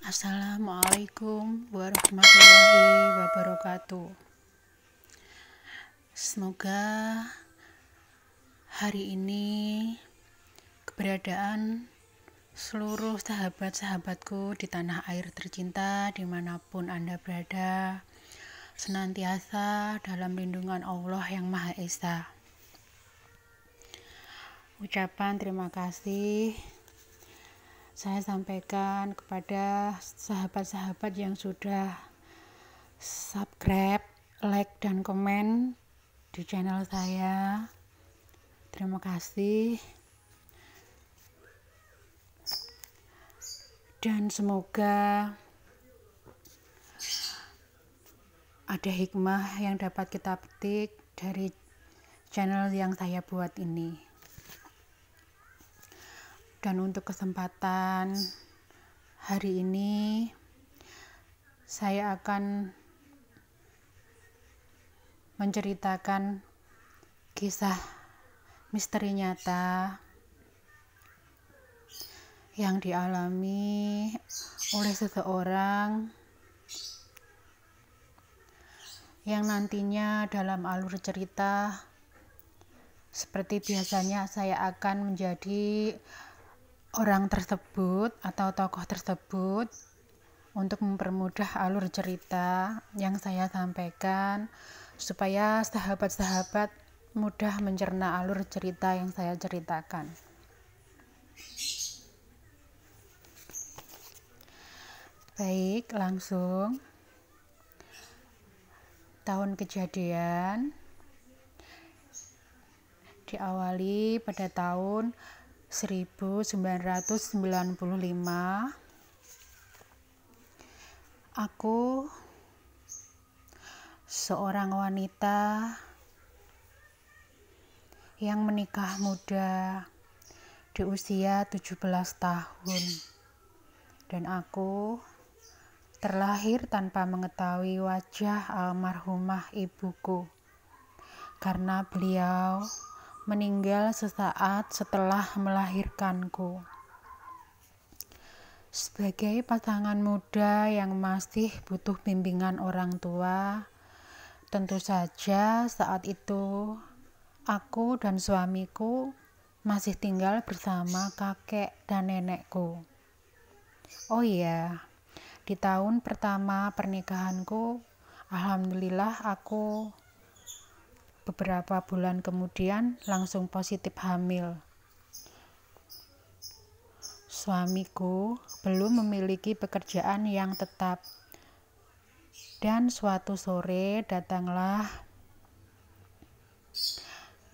Assalamualaikum warahmatullahi wabarakatuh. Semoga hari ini keberadaan seluruh sahabat-sahabatku di tanah air tercinta dimanapun Anda berada senantiasa dalam lindungan Allah yang Maha Esa. Ucapan terima kasih saya sampaikan kepada sahabat-sahabat yang sudah subscribe, like, dan komen di channel saya. Terima kasih. Dan semoga ada hikmah yang dapat kita petik dari channel yang saya buat ini. Dan untuk kesempatan hari ini saya akan menceritakan kisah misteri nyata yang dialami oleh seseorang yang nantinya dalam alur cerita seperti biasanya saya akan menjadi orang tersebut atau tokoh tersebut untuk mempermudah alur cerita yang saya sampaikan supaya sahabat-sahabat mudah mencerna alur cerita yang saya ceritakan. Baik, langsung. Tahun kejadian diawali pada tahun 1995. Aku seorang wanita yang menikah muda di usia 17 tahun. Dan aku terlahir tanpa mengetahui wajah almarhumah ibuku karena beliau meninggal sesaat setelah melahirkanku. Sebagai pasangan muda yang masih butuh bimbingan orang tua, tentu saja saat itu aku dan suamiku masih tinggal bersama kakek dan nenekku. Oh iya, di tahun pertama pernikahanku, alhamdulillah aku beberapa bulan kemudian langsung positif hamil. Suamiku belum memiliki pekerjaan yang tetap. Dan suatu sore datanglah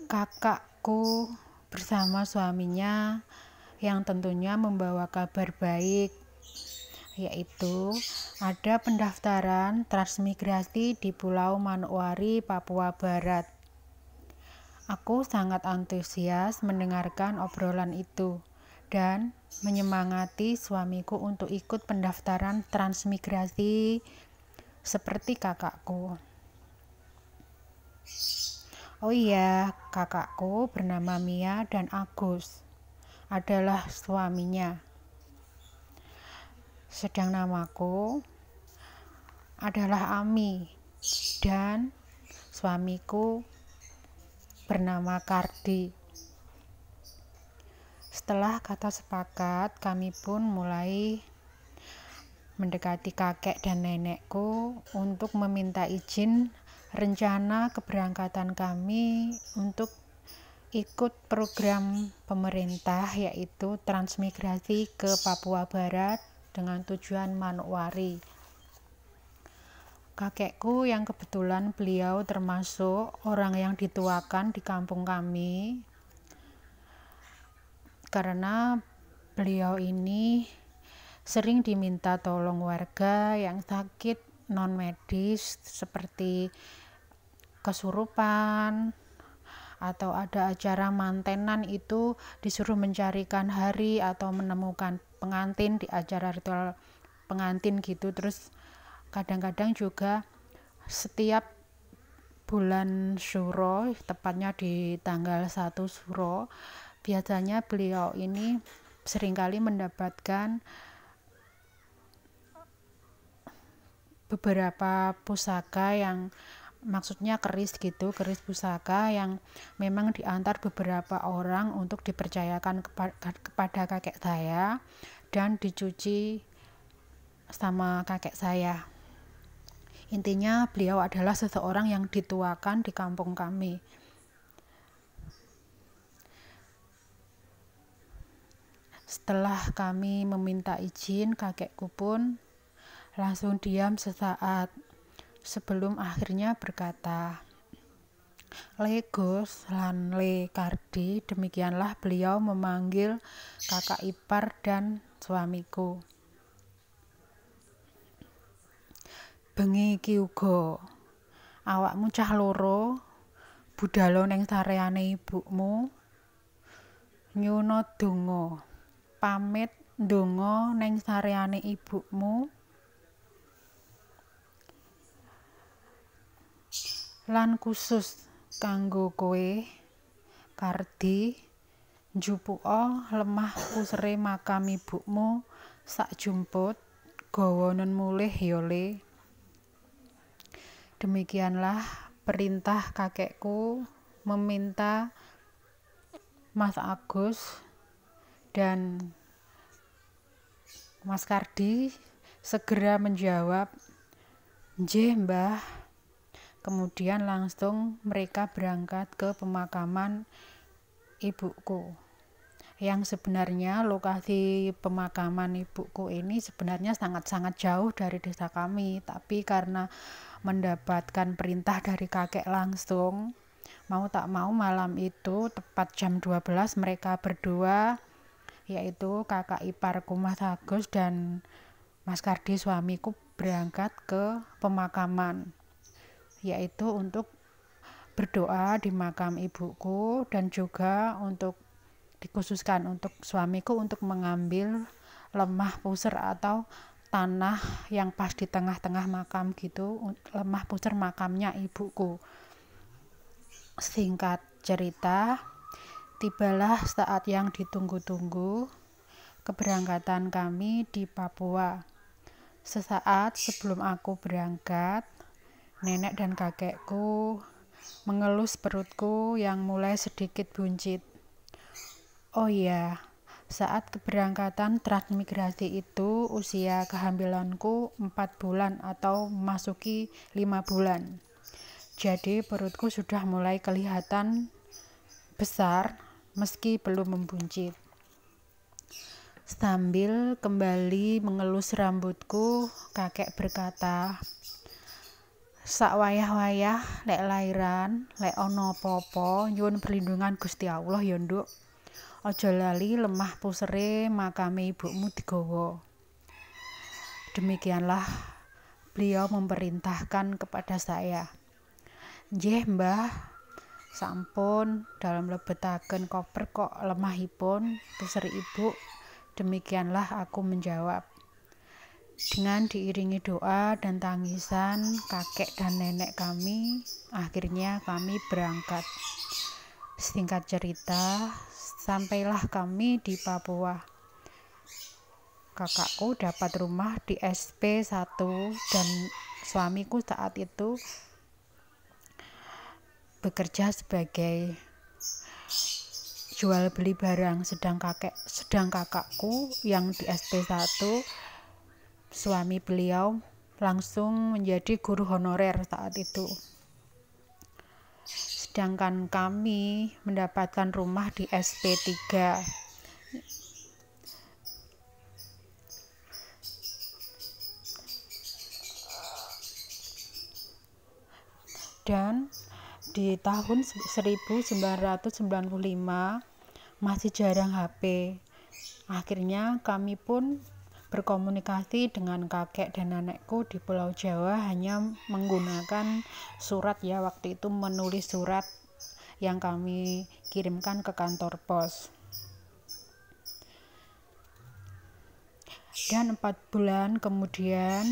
kakakku bersama suaminya yang tentunya membawa kabar baik, yaitu ada pendaftaran transmigrasi di Pulau Manokwari, Papua Barat. Aku sangat antusias mendengarkan obrolan itu dan menyemangati suamiku untuk ikut pendaftaran transmigrasi seperti kakakku. Oh iya, kakakku bernama Mia dan Agus adalah suaminya. Sedang namaku adalah Ami dan suamiku bernama Kardi. Setelah kata sepakat, kami pun mulai mendekati kakek dan nenekku untuk meminta izin rencana keberangkatan kami untuk ikut program pemerintah yaitu transmigrasi ke Papua Barat dengan tujuan Manokwari. Kakekku yang kebetulan beliau termasuk orang yang dituakan di kampung kami karena beliau ini sering diminta tolong warga yang sakit non medis seperti kesurupan atau ada acara mantenan, itu disuruh mencarikan hari atau menemukan pengantin di acara ritual pengantin gitu. Terus kadang-kadang juga setiap bulan Syuro, tepatnya di tanggal 1 Syuro, biasanya beliau ini seringkali mendapatkan beberapa pusaka yang maksudnya keris gitu, keris pusaka yang memang diantar beberapa orang untuk dipercayakan kepada kakek saya dan dicuci sama kakek saya. Intinya beliau adalah seseorang yang dituakan di kampung kami. Setelah kami meminta izin, kakekku pun langsung diam sesaat sebelum akhirnya berkata, "Le Gus lan Le Kardi," demikianlah beliau memanggil kakak ipar dan suamiku. "Bengi iki uga awakmu cah loro budhalo ning sareane ibumu nyuwun donga, pamit ndonga ning sareane ibumu lan khusus kanggo kowe Kardi njupuka lemah pusere makam ibumu sak jumput gawa nun mulih ya Le." Demikianlah perintah kakekku meminta Mas Agus dan Mas Kardi segera menjawab, "Nggih, Mbah." Kemudian langsung mereka berangkat ke pemakaman ibuku. Yang sebenarnya lokasi pemakaman ibuku ini sebenarnya sangat-sangat jauh dari desa kami, tapi karena mendapatkan perintah dari kakek langsung, mau tak mau malam itu tepat jam 12 mereka berdua, yaitu kakak iparku Mas Agus dan Mas Kardi suamiku, berangkat ke pemakaman, yaitu untuk berdoa di makam ibuku dan juga untuk dikhususkan untuk suamiku untuk mengambil lemah puser atau tanah yang pas di tengah-tengah makam gitu, lemah puser makamnya ibuku. Singkat cerita, tibalah saat yang ditunggu-tunggu, keberangkatan kami di Papua. Sesaat sebelum aku berangkat, nenek dan kakekku mengelus perutku yang mulai sedikit buncit. Oh iya, saat keberangkatan transmigrasi itu usia kehamilanku 4 bulan atau memasuki 5 bulan. Jadi perutku sudah mulai kelihatan besar meski belum membuncit. Sambil kembali mengelus rambutku, kakek berkata, "Sak wayah-wayah lek lairan, lek ana apa-apa nyuwun perlindungan Gusti Allah ya, Nduk. Aja lali lemah pusere makame ibumu digawa." Demikianlah beliau memerintahkan kepada saya. "Nggih, Mbah. Sampun dalam lebetaken koper kok lemahipun puser ibu." Demikianlah aku menjawab. Dengan diiringi doa dan tangisan kakek dan nenek kami, akhirnya kami berangkat. Singkat cerita, sampailah kami di Papua. Kakakku dapat rumah di SP1 dan suamiku saat itu bekerja sebagai jual beli barang, sedang kakakku yang di SP1, suami beliau langsung menjadi guru honorer saat itu. Sedangkan kami mendapatkan rumah di SP3. Dan di tahun 1995 masih jarang HP. Akhirnya kami pun berkomunikasi dengan kakek dan nenekku di Pulau Jawa hanya menggunakan surat ya, waktu itu menulis surat yang kami kirimkan ke kantor pos. Dan 4 bulan kemudian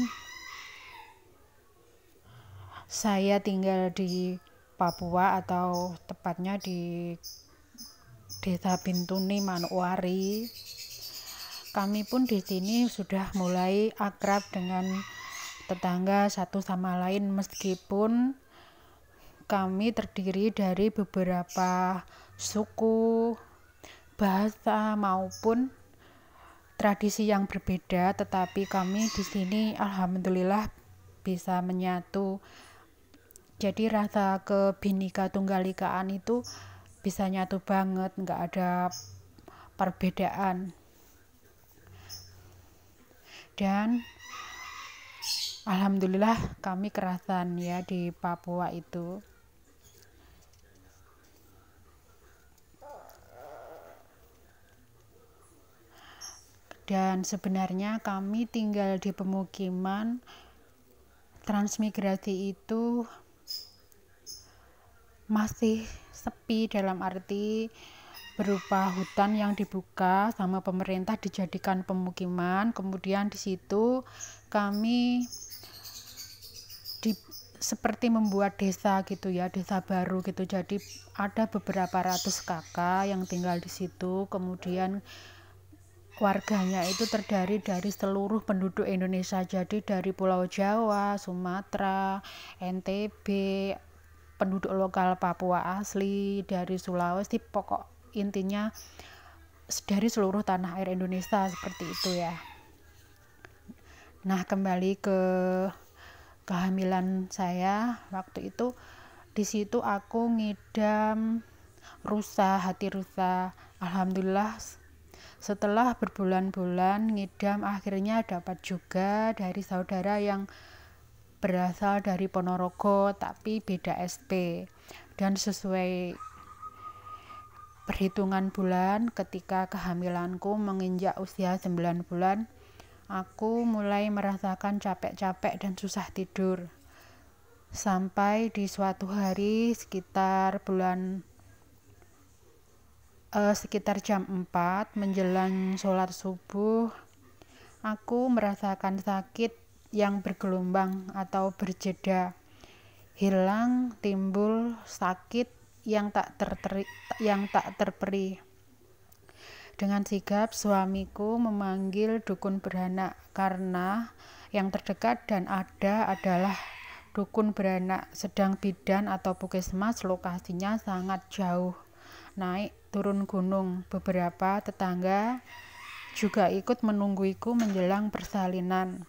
saya tinggal di Papua atau tepatnya di Desa Bintuni, Manokwari. Kami pun di sini sudah mulai akrab dengan tetangga satu sama lain, meskipun kami terdiri dari beberapa suku, bahasa maupun tradisi yang berbeda, tetapi kami di sini alhamdulillah bisa menyatu. Jadi rasa Bhinneka Tunggal Ikaan itu bisa nyatu banget, nggak ada perbedaan. Dan alhamdulillah kami kerasan ya di Papua itu. Dan sebenarnya kami tinggal di pemukiman transmigrasi itu masih sepi, dalam arti berupa hutan yang dibuka sama pemerintah dijadikan pemukiman. Kemudian di situ kami seperti membuat desa gitu ya, desa baru gitu. Jadi ada beberapa ratus kakak yang tinggal di situ. Kemudian warganya itu terdiri dari seluruh penduduk Indonesia, jadi dari Pulau Jawa, Sumatera, NTB, penduduk lokal Papua asli, dari Sulawesi, pokok intinya dari seluruh tanah air Indonesia, seperti itu ya. Nah, kembali ke kehamilan saya waktu itu, di situ aku ngidam rusa, hati rusa. Alhamdulillah setelah berbulan-bulan ngidam, akhirnya dapat juga dari saudara yang berasal dari Ponorogo tapi beda SP. Dan sesuai perhitungan bulan, ketika kehamilanku menginjak usia 9 bulan, aku mulai merasakan capek-capek dan susah tidur. Sampai di suatu hari sekitar jam 4 menjelang sholat subuh, aku merasakan sakit yang bergelombang atau berjeda. Hilang, timbul sakit yang tak terperi. Dengan sigap suamiku memanggil dukun beranak, karena yang terdekat dan ada adalah dukun beranak, sedang bidan atau puskesmas lokasinya sangat jauh, naik turun gunung. Beberapa tetangga juga ikut menungguiku menjelang persalinan.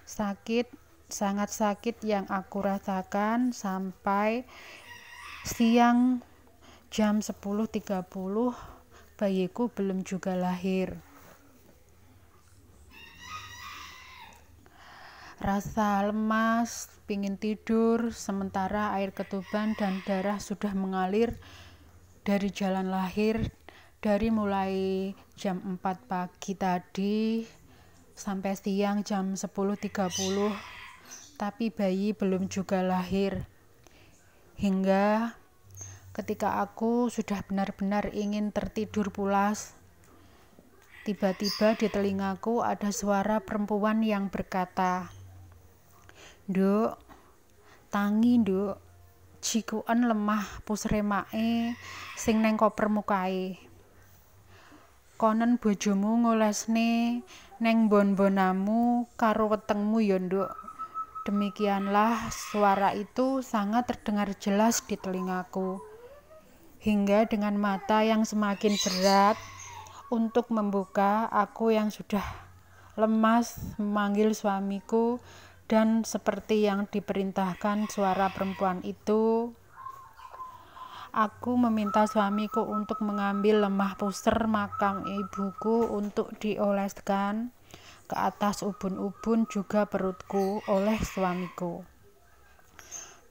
Sangat sakit yang aku rasakan sampai siang jam 10.30 bayiku belum juga lahir. Rasa lemas, pingin tidur, sementara air ketuban dan darah sudah mengalir dari jalan lahir, dari mulai jam 4 pagi tadi sampai siang jam 10.30, tapi bayi belum juga lahir. Hingga ketika aku sudah benar-benar ingin tertidur pulas, tiba-tiba di telingaku ada suara perempuan yang berkata, "Nduk, tangi nduk, jikuan lemah pusremake sing neng koper mukae. Konen bojomu ngolesne neng bon-bonamu karo wetengmu ya nduk." Demikianlah suara itu sangat terdengar jelas di telingaku. Hingga dengan mata yang semakin berat untuk membuka, aku yang sudah lemas memanggil suamiku, dan seperti yang diperintahkan suara perempuan itu, aku meminta suamiku untuk mengambil lemah puser makam ibuku untuk dioleskan ke atas ubun-ubun juga perutku oleh suamiku.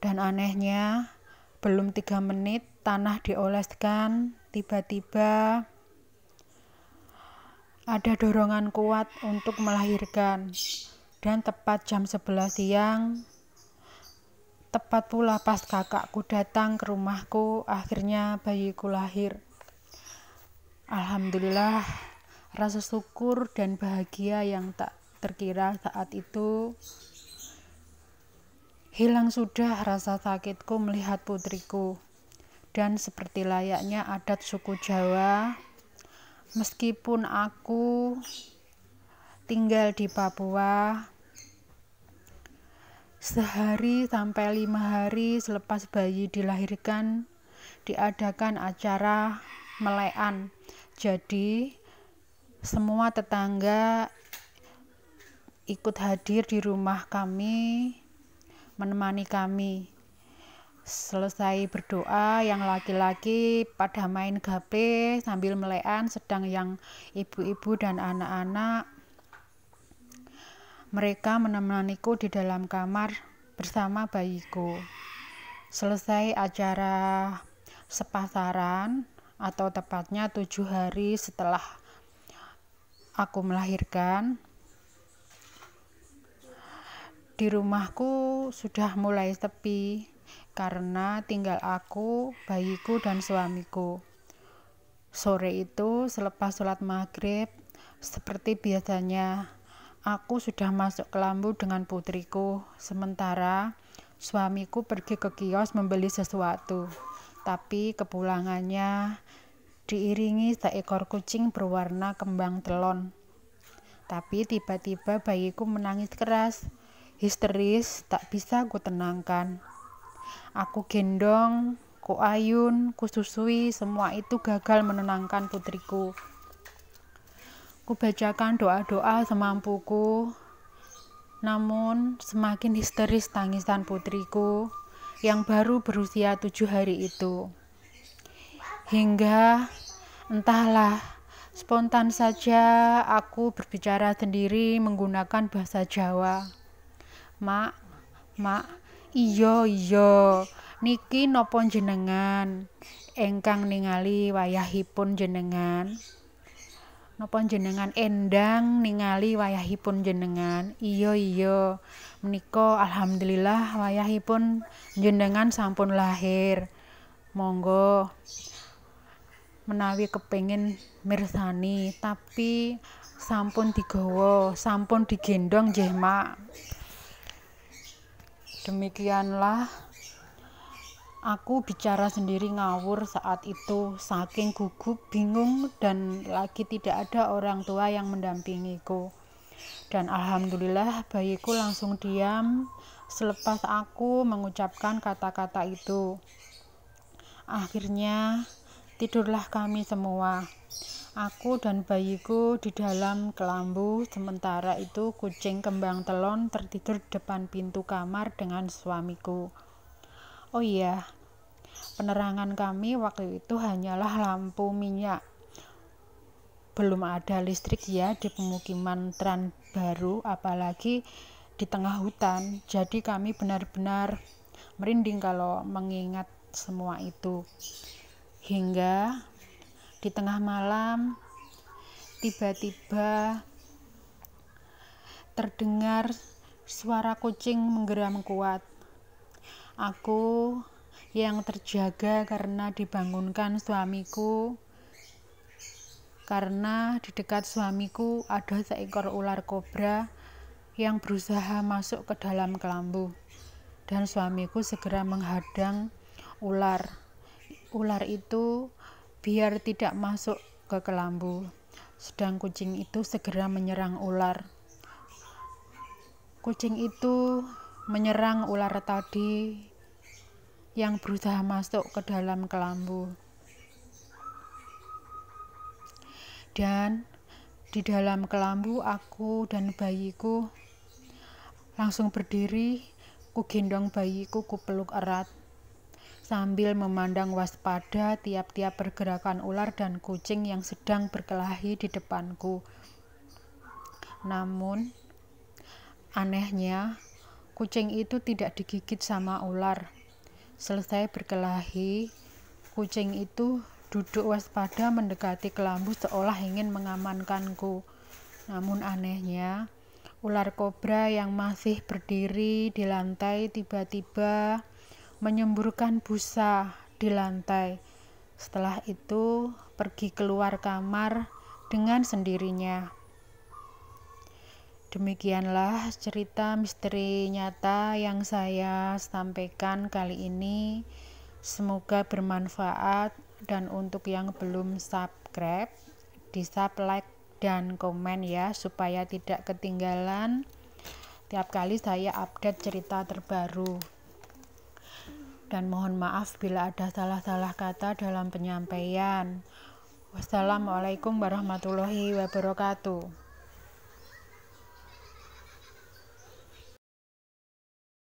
Dan anehnya, belum 3 menit tanah dioleskan, tiba-tiba ada dorongan kuat untuk melahirkan. Dan tepat jam 11 siang, tepat pula pas kakakku datang ke rumahku, akhirnya bayiku lahir. Alhamdulillah, rasa syukur dan bahagia yang tak terkira saat itu. Hilang sudah rasa sakitku melihat putriku. Dan seperti layaknya adat suku Jawa, meskipun aku tinggal di Papua, Sehari sampai 5 hari selepas bayi dilahirkan, diadakan acara melekan. Jadi semua tetangga ikut hadir di rumah kami, menemani kami. Selesai berdoa, yang laki-laki pada main gape sambil melekan, sedang yang ibu-ibu dan anak-anak mereka menemaniku di dalam kamar bersama bayiku. Selesai acara sepasaran, atau tepatnya 7 hari setelah aku melahirkan, di rumahku sudah mulai sepi karena tinggal aku, bayiku, dan suamiku. Sore itu selepas sholat maghrib, seperti biasanya, aku sudah masuk ke lambu dengan putriku, sementara suamiku pergi ke kios membeli sesuatu. Tapi kepulangannya diiringi seekor kucing berwarna kembang telon. Tapi tiba-tiba bayiku menangis keras, histeris, tak bisa ku tenangkan. Aku gendong, ku ayun, ku susui, semua itu gagal menenangkan putriku. Ku bacakan doa-doa semampuku, namun semakin histeris tangisan putriku yang baru berusia 7 hari itu. Hingga entahlah, spontan saja aku berbicara sendiri menggunakan bahasa Jawa. Mak, iyo, niki nopo jenengan engkang ningali wayahipun jenengan? Napa jenengan endang ningali wayahipun jenengan? Iya, menika alhamdulillah wayahipun jenengan sampun lahir. Monggo menawi kepengin mirsani, tapi sampun digawa, sampun digendong nggih, Mak. Demikianlah aku bicara sendiri ngawur saat itu, saking gugup, bingung, dan lagi tidak ada orang tua yang mendampingiku. Dan alhamdulillah bayiku langsung diam selepas aku mengucapkan kata-kata itu. Akhirnya tidurlah kami semua. Aku dan bayiku di dalam kelambu, sementara itu kucing kembang telon tertidur di depan pintu kamar dengan suamiku. Oh iya, penerangan kami waktu itu hanyalah lampu minyak. Belum ada listrik ya di pemukiman Tran baru, apalagi di tengah hutan. Jadi kami benar-benar merinding kalau mengingat semua itu. Hingga di tengah malam tiba-tiba terdengar suara kucing menggeram kuat. Aku yang terjaga karena dibangunkan suamiku, karena di dekat suamiku ada seekor ular kobra yang berusaha masuk ke dalam kelambu, dan suamiku segera menghadang ular itu biar tidak masuk ke kelambu, sedang kucing itu segera menyerang ular. Kucing itu menyerang ular tadi yang berusaha masuk ke dalam kelambu. Dan di dalam kelambu aku dan bayiku langsung berdiri, ku gendong bayiku, ku peluk erat sambil memandang waspada tiap-tiap pergerakan ular dan kucing yang sedang berkelahi di depanku. Namun anehnya kucing itu tidak digigit sama ular. Selesai berkelahi, kucing itu duduk waspada mendekati kelambu seolah ingin mengamankanku. Namun anehnya, ular kobra yang masih berdiri di lantai tiba-tiba menyemburkan busa di lantai. Setelah itu pergi keluar kamar dengan sendirinya. Demikianlah cerita misteri nyata yang saya sampaikan kali ini. Semoga bermanfaat, dan untuk yang belum subscribe, di-sub, like, dan komen ya, supaya tidak ketinggalan tiap kali saya update cerita terbaru. Dan mohon maaf bila ada salah-salah kata dalam penyampaian. Wassalamualaikum warahmatullahi wabarakatuh.